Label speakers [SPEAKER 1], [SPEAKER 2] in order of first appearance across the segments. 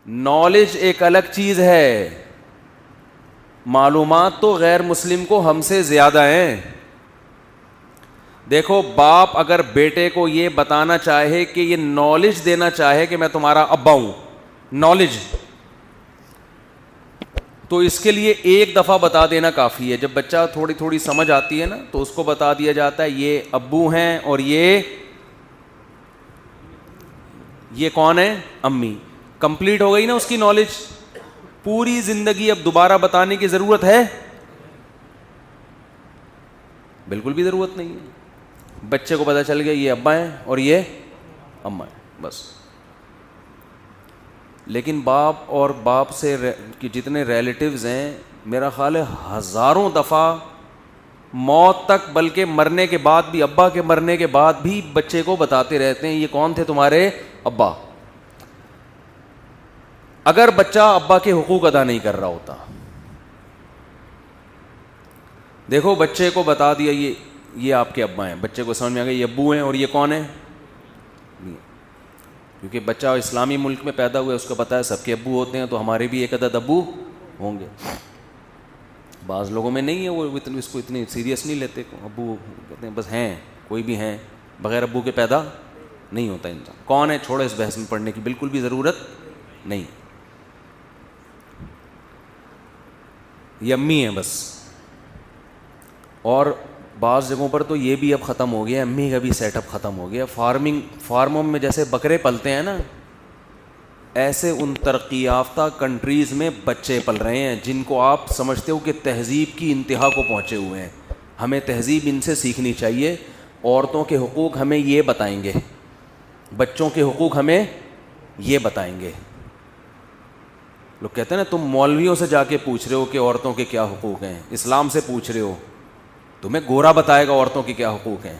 [SPEAKER 1] Knowledge ایک الگ چیز ہے، معلومات تو غیر مسلم کو ہم سے زیادہ ہیں. دیکھو باپ اگر بیٹے کو یہ بتانا چاہے کہ یہ نالج دینا چاہے کہ میں تمہارا ابا ہوں، نالج، تو اس کے لیے ایک دفعہ بتا دینا کافی ہے. جب بچہ تھوڑی تھوڑی سمجھ آتی ہے نا تو اس کو بتا دیا جاتا ہے یہ ابو ہیں اور یہ کون ہے، امی. کمپلیٹ ہو گئی نا اس کی نالج. پوری زندگی اب دوبارہ بتانے کی ضرورت ہے؟ بالکل بھی ضرورت نہیں ہے. بچے کو پتہ چل گیا یہ ابا ہیں اور یہ اماں ہیں، بس. لیکن باپ اور باپ سے کی جتنے ریلیٹیوز ہیں میرا خیال ہے ہزاروں دفعہ موت تک، بلکہ مرنے کے بعد بھی، ابا کے مرنے کے بعد بھی بچے کو بتاتے رہتے ہیں یہ کون تھے تمہارے ابا. اگر بچہ ابا کے حقوق ادا نہیں کر رہا ہوتا، دیکھو بچے کو بتا دیا یہ آپ کے ابا ہیں، بچے کو سمجھ میں آ گیا یہ ابو ہیں اور یہ کون ہیں، کیونکہ بچہ اسلامی ملک میں پیدا ہوا ہے، اس کو پتہ ہے سب کے ابو ہوتے ہیں تو ہمارے بھی ایک عدد ابو ہوں گے. بعض لوگوں میں نہیں ہے، وہ اس کو اتنی سیریس نہیں لیتے، ابو کہتے ہیں بس ہیں، کوئی بھی ہیں، بغیر ابو کے پیدا نہیں ہوتا انسان. کون ہے چھوڑو، اس بحث میں پڑھنے کی بالکل بھی ضرورت نہیں. یہ امی ہیں بس. اور بعض جگہوں پر تو یہ بھی اب ختم ہو گیا، امی کا بھی سیٹ اپ ختم ہو گیا. فارموں میں جیسے بکرے پلتے ہیں نا، ایسے ان ترقی یافتہ کنٹریز میں بچے پل رہے ہیں جن کو آپ سمجھتے ہو کہ تہذیب کی انتہا کو پہنچے ہوئے ہیں. ہمیں تہذیب ان سے سیکھنی چاہیے. عورتوں کے حقوق ہمیں یہ بتائیں گے، بچوں کے حقوق ہمیں یہ بتائیں گے. لوگ کہتے ہیں نا تم مولویوں سے جا کے پوچھ رہے ہو کہ عورتوں کے کیا حقوق ہیں، اسلام سے پوچھ رہے ہو، تمہیں گورا بتائے گا عورتوں کے کیا حقوق ہیں.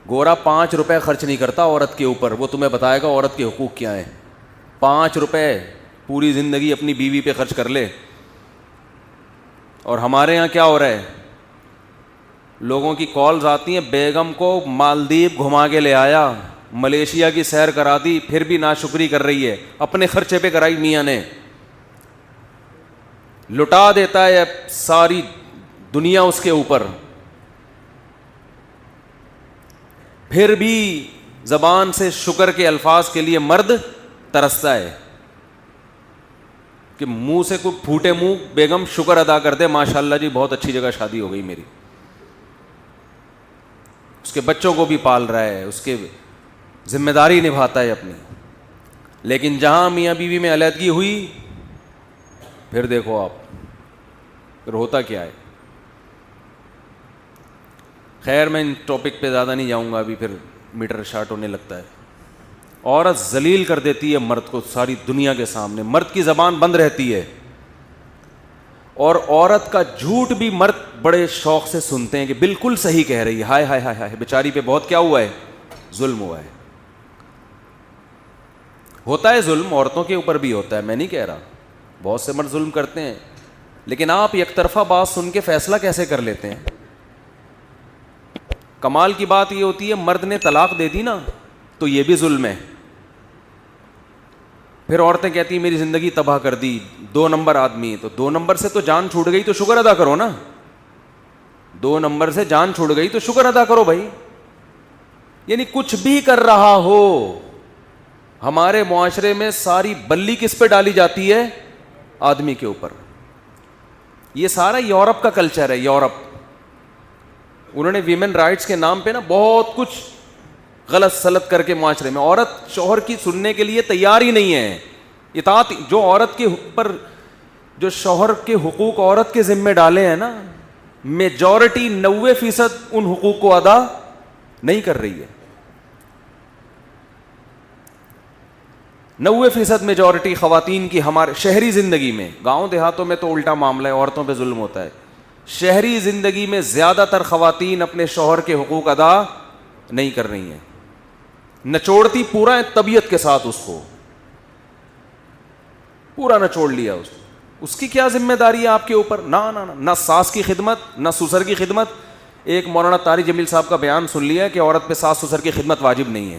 [SPEAKER 1] گورا 5 روپے خرچ نہیں کرتا عورت کے اوپر، وہ تمہیں بتائے گا عورت کے حقوق کیا ہیں. 5 روپے پوری زندگی اپنی بیوی پہ خرچ کر لے. اور ہمارے ہاں کیا ہو رہا ہے، لوگوں کی کالز آتی ہیں بیگم کو مالدیپ گھما کے لے آیا، ملیشیا کی سیر کرا دی، پھر بھی ناشکری کر رہی ہے، اپنے خرچے پہ کرائی میاں نے. لٹا دیتا ہے ساری دنیا اس کے اوپر، پھر بھی زبان سے شکر کے الفاظ کے لیے مرد ترستا ہے کہ منہ سے کوئی پھوٹے منہ بیگم شکر ادا کر دے، ماشاءاللہ جی بہت اچھی جگہ شادی ہو گئی میری. اس کے بچوں کو بھی پال رہا ہے، اس کے ذمہ داری نبھاتا ہے اپنی. لیکن جہاں میاں بیوی میں علیحدگی ہوئی، پھر دیکھو آپ پھر ہوتا کیا ہے. خیر میں ان ٹاپک پہ زیادہ نہیں جاؤں گا، ابھی پھر میٹر شارٹ ہونے لگتا ہے. عورت ذلیل کر دیتی ہے مرد کو ساری دنیا کے سامنے، مرد کی زبان بند رہتی ہے. اور عورت کا جھوٹ بھی مرد بڑے شوق سے سنتے ہیں کہ بالکل صحیح کہہ رہی ہے، ہائے ہائے ہائے ہائے بیچاری پہ بہت کیا ہوا ہے، ظلم ہوا ہے. ہوتا ہے ظلم، عورتوں کے اوپر بھی ہوتا ہے، میں نہیں کہہ رہا، بہت سے مرد ظلم کرتے ہیں. لیکن آپ یک طرفہ بات سن کے فیصلہ کیسے کر لیتے ہیں؟ کمال کی بات یہ ہوتی ہے مرد نے طلاق دے دی نا تو یہ بھی ظلم ہے. پھر عورتیں کہتی ہیں میری زندگی تباہ کر دی، 2 نمبر آدمی. تو 2 نمبر سے تو جان چھوٹ گئی تو شکر ادا کرو نا. 2 نمبر سے جان چھوٹ گئی تو شکر ادا کرو بھائی. یعنی کچھ بھی کر رہا ہو، ہمارے معاشرے میں ساری بلی کس پہ ڈالی جاتی ہے؟ آدمی کے اوپر. یہ سارا یورپ کا کلچر ہے. یورپ انہوں نے ویمن رائٹس کے نام پہ نا بہت کچھ غلط سلط کر کے معاشرے میں، عورت شوہر کی سننے کے لیے تیار ہی نہیں ہے. اطاعت جو عورت کے اوپر، جو شوہر کے حقوق عورت کے ذمے ڈالے ہیں نا، میجورٹی 90% ان حقوق کو ادا نہیں کر رہی ہے. 90% میجورٹی خواتین کی ہمارے شہری زندگی میں، گاؤں دیہاتوں میں تو الٹا معاملہ ہے، عورتوں پہ ظلم ہوتا ہے. شہری زندگی میں زیادہ تر خواتین اپنے شوہر کے حقوق ادا نہیں کر رہی ہیں. نچوڑتی پورا ہے طبیعت کے ساتھ، اس کو پورا نچوڑ لیا. اس کی کیا ذمہ داری ہے آپ کے اوپر؟ نہ ساس کی خدمت، نہ سسر کی خدمت. ایک مولانا طارق جمیل صاحب کا بیان سن لیا کہ عورت پہ ساس سسر کی خدمت واجب نہیں ہے.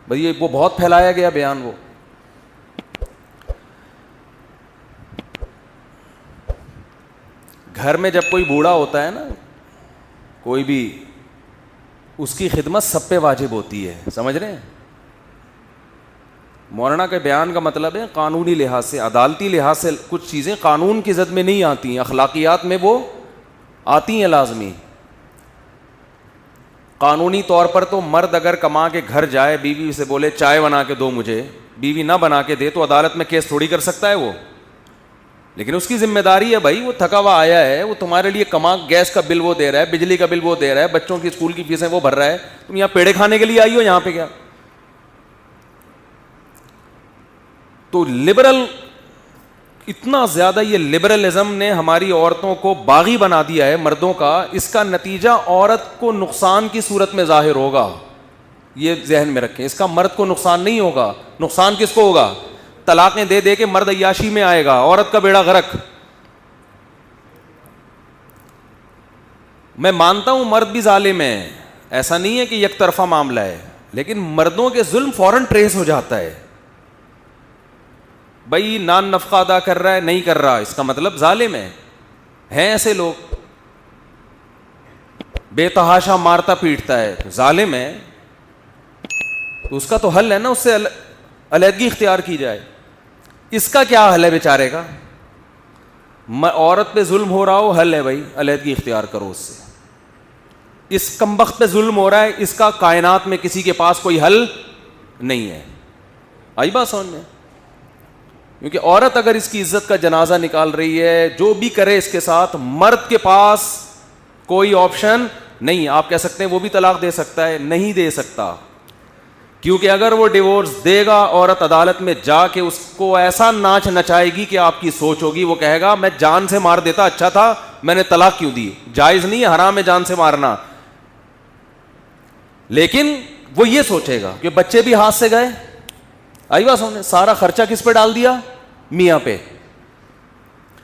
[SPEAKER 1] بھئی وہ بہت پھیلایا گیا بیان. وہ گھر میں جب کوئی بوڑھا ہوتا ہے نا, کوئی بھی, اس کی خدمت سب پہ واجب ہوتی ہے, سمجھ رہے ہیں؟ مولانا کے بیان کا مطلب ہے قانونی لحاظ سے, عدالتی لحاظ سے کچھ چیزیں قانون کی زد میں نہیں آتی ہیں, اخلاقیات میں وہ آتی ہیں لازمی. قانونی طور پر تو مرد اگر کما کے گھر جائے, بیوی سے بولے چائے بنا کے دو مجھے, بیوی نہ بنا کے دے تو عدالت میں کیس تھوڑی کر سکتا ہے وہ. لیکن اس کی ذمہ داری ہے بھائی, وہ تھکا ہوا آیا ہے, وہ تمہارے لیے کما, گیس کا بل وہ دے رہا ہے, بجلی کا بل وہ دے رہا ہے, بچوں کی اسکول کی فیسیں وہ بھر رہا ہے, تم یہاں پیڑے کھانے کے لیے آئی ہو یہاں پہ کیا؟ تو لبرل, اتنا زیادہ یہ لبرلزم نے ہماری عورتوں کو باغی بنا دیا ہے مردوں کا, اس کا نتیجہ عورت کو نقصان کی صورت میں ظاہر ہوگا. یہ ذہن میں رکھیں, اس کا مرد کو نقصان نہیں ہوگا. نقصان کس کو ہوگا؟ طلاقیں دے دے کے مرد عیاشی میں آئے گا, عورت کا بیڑا غرق. میں مانتا ہوں مرد بھی ظالم ہے, ایسا نہیں ہے کہ یک طرفہ معاملہ ہے, لیکن مردوں کے ظلم فوراً ٹریس ہو جاتا ہے. بھائی نان نفقہ ادا کر رہا ہے, نہیں کر رہا, اس کا مطلب ظالم ہے. ہیں ایسے لوگ, بے تحاشا مارتا پیٹتا ہے, ظالم ہے. تو اس کا تو حل ہے نا, اس سے علیحدگی اختیار کی جائے. اس کا کیا حل ہے بیچارے کا؟ عورت پہ ظلم ہو رہا ہو, حل ہے بھائی علیحدگی اختیار کرو اس سے. اس کمبخت پہ ظلم ہو رہا ہے, اس کا کائنات میں کسی کے پاس کوئی حل نہیں ہے. آئی بات سمجھ میں؟ کیونکہ عورت اگر اس کی عزت کا جنازہ نکال رہی ہے, جو بھی کرے اس کے ساتھ, مرد کے پاس کوئی آپشن نہیں. آپ کہہ سکتے ہیں وہ بھی طلاق دے سکتا ہے, نہیں دے سکتا. کیونکہ اگر وہ ڈیورس دے گا, عورت عدالت میں جا کے اس کو ایسا ناچ نچائے گی کہ آپ کی سوچ ہوگی, وہ کہے گا میں جان سے مار دیتا, اچھا تھا میں نے طلاق کیوں دی. جائز نہیں ہے, حرام ہے جان سے مارنا. لیکن وہ یہ سوچے گا کہ بچے بھی ہاتھ سے گئے. آئی بات سمجھے؟ سارا خرچہ کس پہ ڈال دیا؟ میاں پہ.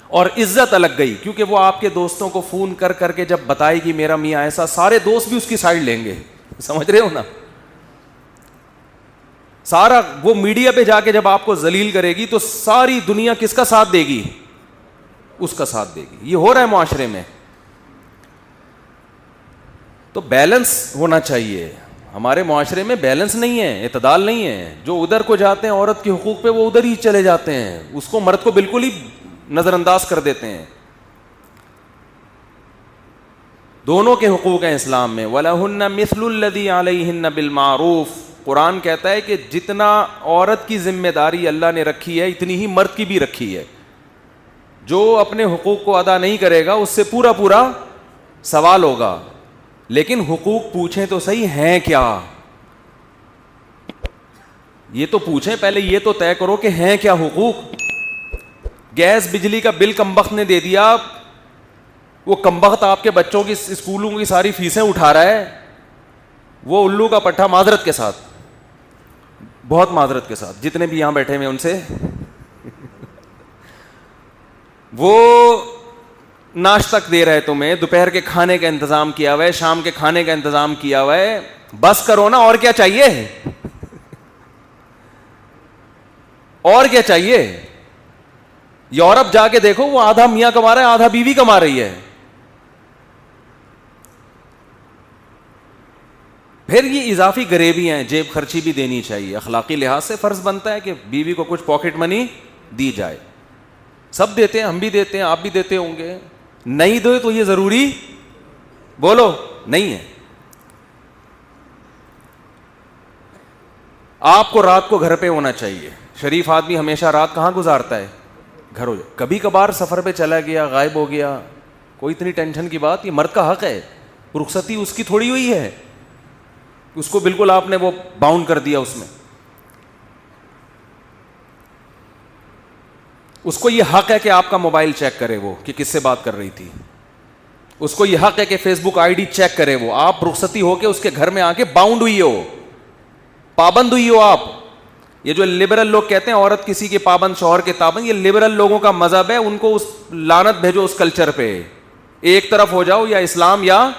[SPEAKER 1] اور عزت الگ گئی, کیونکہ وہ آپ کے دوستوں کو فون کر کر کے جب بتائے گی میرا میاں ایسا, سارے دوست بھی اس کی سائڈ لیں گے. سمجھ رہے ہو نا؟ سارا وہ میڈیا پہ جا کے جب آپ کو ذلیل کرے گی تو ساری دنیا کس کا ساتھ دے گی؟ اس کا ساتھ دے گی. یہ ہو رہا ہے معاشرے میں. تو بیلنس ہونا چاہیے. ہمارے معاشرے میں بیلنس نہیں ہے, اعتدال نہیں ہے. جو ادھر کو جاتے ہیں عورت کے حقوق پہ, وہ ادھر ہی چلے جاتے ہیں, اس کو مرد کو بالکل ہی نظر انداز کر دیتے ہیں. دونوں کے حقوق ہیں اسلام میں. وَلَهُنَّ مِثْلُ الَّذِي عَلَيْهِنَّ بِالْمَعْرُوفِ. قرآن کہتا ہے کہ جتنا عورت کی ذمہ داری اللہ نے رکھی ہے, اتنی ہی مرد کی بھی رکھی ہے. جو اپنے حقوق کو ادا نہیں کرے گا, اس سے پورا پورا سوال ہوگا. لیکن حقوق پوچھیں تو صحیح ہیں کیا, یہ تو پوچھیں پہلے, یہ تو طے کرو کہ ہیں کیا حقوق. گیس بجلی کا بل کمبخت نے دے دیا, وہ کمبخت آپ کے بچوں کی اسکولوں کی ساری فیسیں اٹھا رہا ہے, وہ الو کا پٹھا, معذرت کے ساتھ, بہت معذرت کے ساتھ, جتنے بھی یہاں بیٹھے ہوئے ان سے, وہ ناشتہ دے رہے تمہیں, دوپہر کے کھانے کا انتظام کیا ہوا ہے, شام کے کھانے کا انتظام کیا ہوا ہے. بس کرو نا, اور کیا چاہیے؟ اور کیا چاہیے؟ یورپ جا کے دیکھو, وہ آدھا میاں کما رہا ہے, آدھا بیوی کما رہی ہے. پھر یہ اضافی غریبیاں ہیں, جیب خرچی بھی دینی چاہیے. اخلاقی لحاظ سے فرض بنتا ہے کہ بیوی کو کچھ پاکٹ منی دی جائے. سب دیتے ہیں, ہم بھی دیتے ہیں, آپ بھی دیتے ہوں گے. نہیں دو تو یہ ضروری بولو نہیں ہے. آپ کو رات کو گھر پہ ہونا چاہیے. شریف آدمی ہمیشہ رات کہاں گزارتا ہے؟ گھر ہو. کبھی کبھار سفر پہ چلا گیا, غائب ہو گیا, کوئی اتنی ٹینشن کی بات, یہ مرد کا حق ہے. رخصتی اس کی تھوڑی ہوئی ہے, اس کو بالکل آپ نے وہ باؤنڈ کر دیا اس میں. اس کو یہ حق ہے کہ آپ کا موبائل چیک کرے, وہ کہ کس سے بات کر رہی تھی. اس کو یہ حق ہے کہ Facebook ID check کرے. وہ آپ رخصتی ہو کے اس کے گھر میں آ کے باؤنڈ ہوئی ہو, پابند ہوئی ہو آپ. یہ جو لبرل لوگ کہتے ہیں عورت کسی کے پابند, شوہر کے پابند, یہ لبرل لوگوں کا مذہب ہے. ان کو اس لعنت بھیجو اس کلچر پہ, ایک طرف ہو جاؤ, یا اسلام یا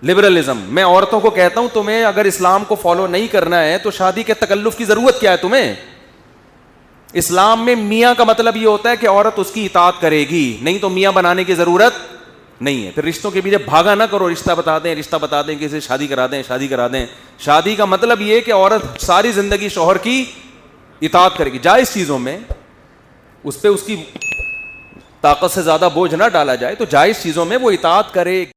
[SPEAKER 1] لبرلزم. میں عورتوں کو کہتا ہوں تمہیں اگر اسلام کو فالو نہیں کرنا ہے تو شادی کے تکلف کی ضرورت کیا ہے تمہیں؟ اسلام میں میاں کا مطلب یہ ہوتا ہے کہ عورت اس کی اطاعت کرے گی, نہیں تو میاں بنانے کی ضرورت نہیں ہے. پھر رشتوں کے پیچھے بھاگا نہ کرو, رشتہ بتا دیں کسی شادی کرا دیں. شادی کا مطلب یہ کہ عورت ساری زندگی شوہر کی اطاعت کرے گی, جائز چیزوں میں اس پہ اس کی طاقت سے زیادہ بوجھ نہ ڈالا جائے, تو جائز چیزوں میں وہ اطاعت کرے.